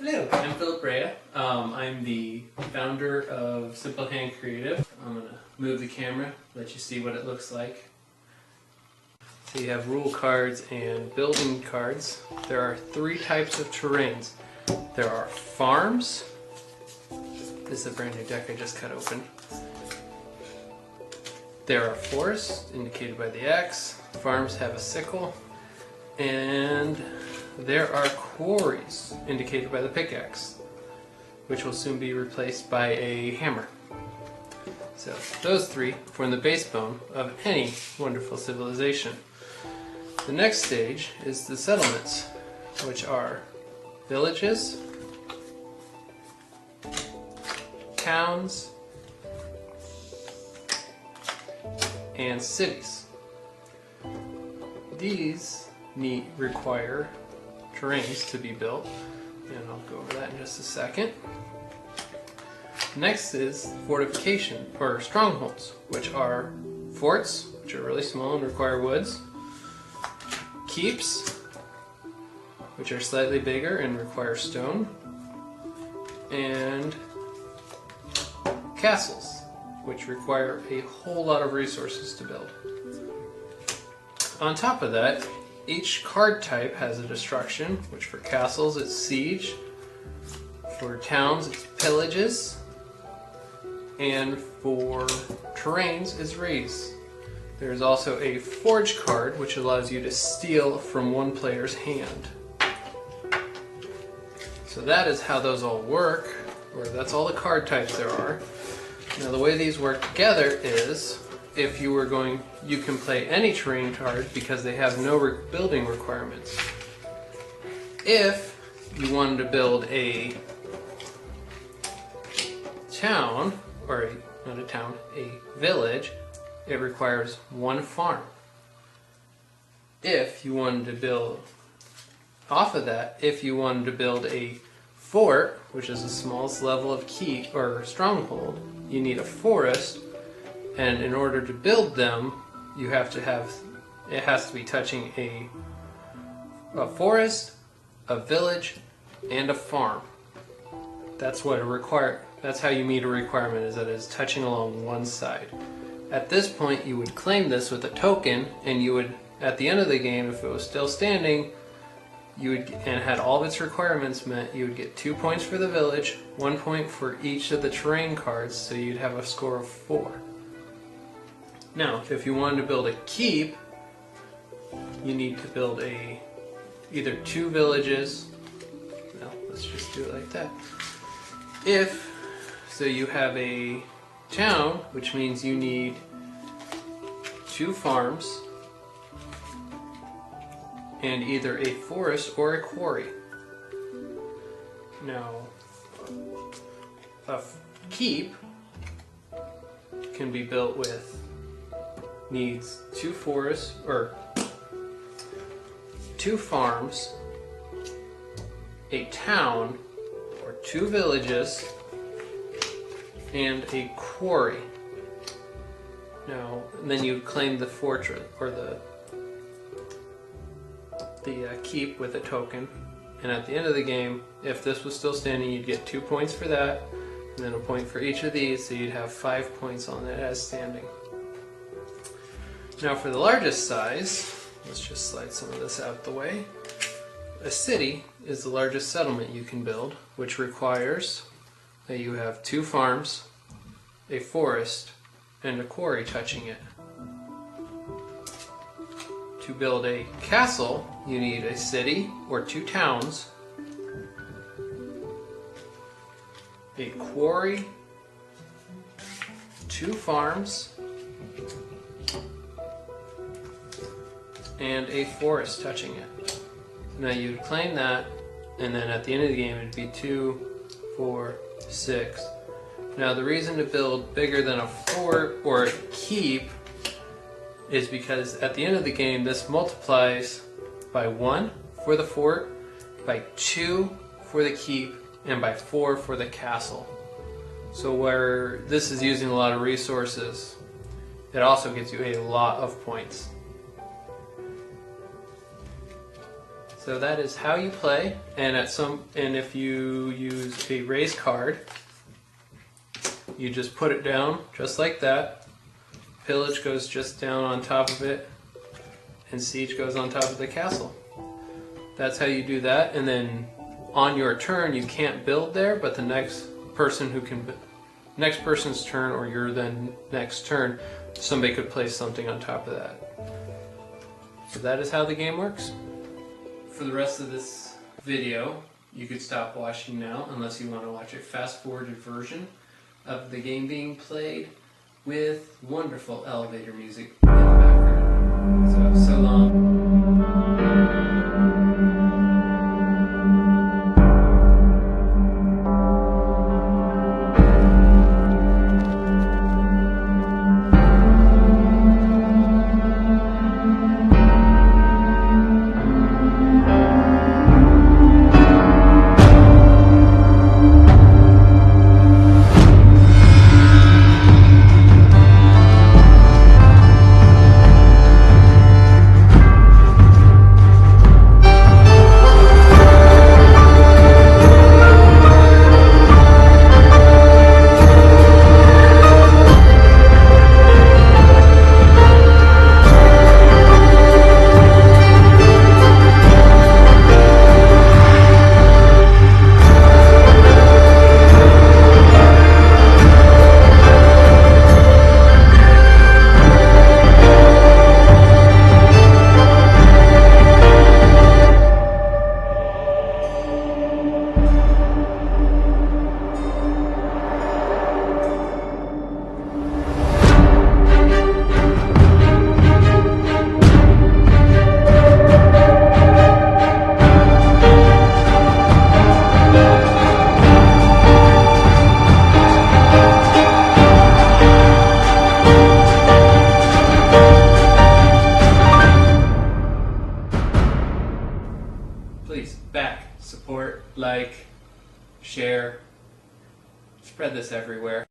Hello, I'm Philip Rea. I'm the founder of Simple Hand Creative. I'm going to move the camera, let you see what it looks like. So you have rule cards and building cards. There are three types of terrains. There are farms. This is a brand new deck I just cut open. There are forests, indicated by the X. Farms have a sickle. And there are quarries, indicated by the pickaxe, which will soon be replaced by a hammer. So those three form the backbone of any wonderful civilization. The next stage is the settlements, which are villages, towns, and cities. These require terrains to be built, and I'll go over that in just a second. Next is fortification, or strongholds, which are forts, which are really small and require woods, keeps, which are slightly bigger and require stone, and castles, which require a whole lot of resources to build. On top of that, each card type has a destruction, which for castles it's siege, for towns it's pillages, and for terrains is raids. There's also a forge card, which allows you to steal from one player's hand. So that is how those all work, or that's all the card types there are. Now the way these work together is, if you were going, you can play any terrain card because they have no building requirements. If you wanted to build a town, or not a town, a village, it requires one farm. If you wanted to build, off of that, if you wanted to build a fort, which is the smallest level of keep or stronghold, you need a forest. And in order to build them, you have to have, it has to be touching a forest, a village, and a farm. That's what that's how you meet a requirement, is that it's touching along one side. At this point, you would claim this with a token, and you would, at the end of the game, if it was still standing, you would, and had all of its requirements met, you would get 2 points for the village, 1 point for each of the terrain cards, so you'd have a score of 4. Now, if you wanted to build a keep, you need to build either 2 villages. Well, let's just do it like that. So you have a town, which means you need 2 farms and either a forest or a quarry. Now, a keep can be built with, needs 2 forests, or 2 farms, a town, or 2 villages, and a quarry. Now, then you claim the fortress, or the keep with a token, and at the end of the game, if this was still standing, you'd get 2 points for that, and then a point for each of these, so you'd have 5 points on it as standing. Now for the largest size, let's just slide some of this out the way. A city is the largest settlement you can build, which requires that you have 2 farms, a forest, and a quarry touching it. To build a castle, you need a city or 2 towns, a quarry, 2 farms, and a forest touching it. Now you'd claim that, and then at the end of the game it'd be 2, 4, 6. Now the reason to build bigger than a fort or a keep is because at the end of the game this multiplies by 1 for the fort, by 2 for the keep, and by 4 for the castle. So where this is using a lot of resources, it also gives you a lot of points. So that is how you play, and if you use a raise card, you just put it down just like that. Pillage goes just down on top of it, and siege goes on top of the castle. That's how you do that, and then on your turn you can't build there, but the next person's turn, or your then next turn, somebody could place something on top of that. So that is how the game works. For the rest of this video, you could stop watching now unless you want to watch a fast-forwarded version of the game being played with wonderful elevator music in the background. So long. Please, back, support, like, share, spread this everywhere.